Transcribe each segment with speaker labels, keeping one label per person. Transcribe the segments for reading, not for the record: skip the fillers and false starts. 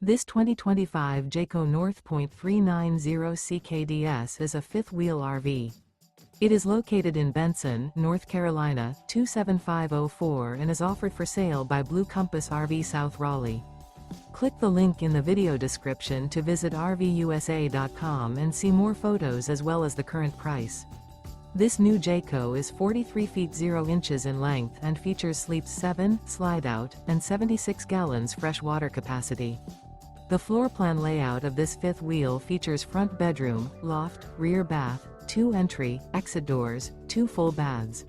Speaker 1: This 2025 Jayco North Point 390 CKDS is a fifth-wheel RV. It is located in Benson, North Carolina, 27504 and is offered for sale by Blue Compass RV South Raleigh. Click the link in the video description to visit RVUSA.com and see more photos as well as the current price. This new Jayco is 43 feet 0 inches in length and features sleeps 7, Slideout, and 76 gallons fresh water capacity. The floor plan layout of this fifth wheel features front bedroom, loft, rear bath, 2 entry, exit doors, 2 full baths.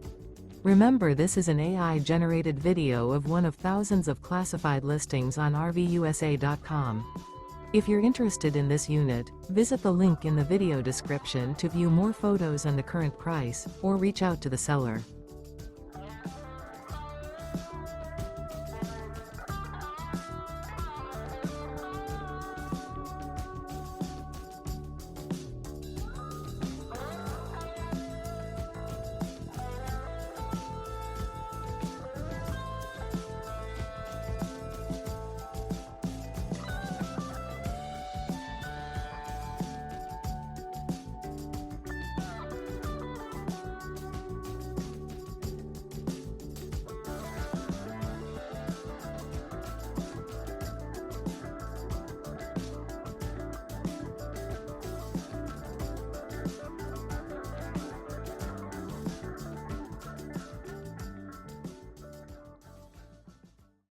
Speaker 1: Remember, this is an AI-generated video of one of thousands of classified listings on RVUSA.com. If you're interested in this unit, visit the link in the video description to view more photos and the current price, or reach out to the seller.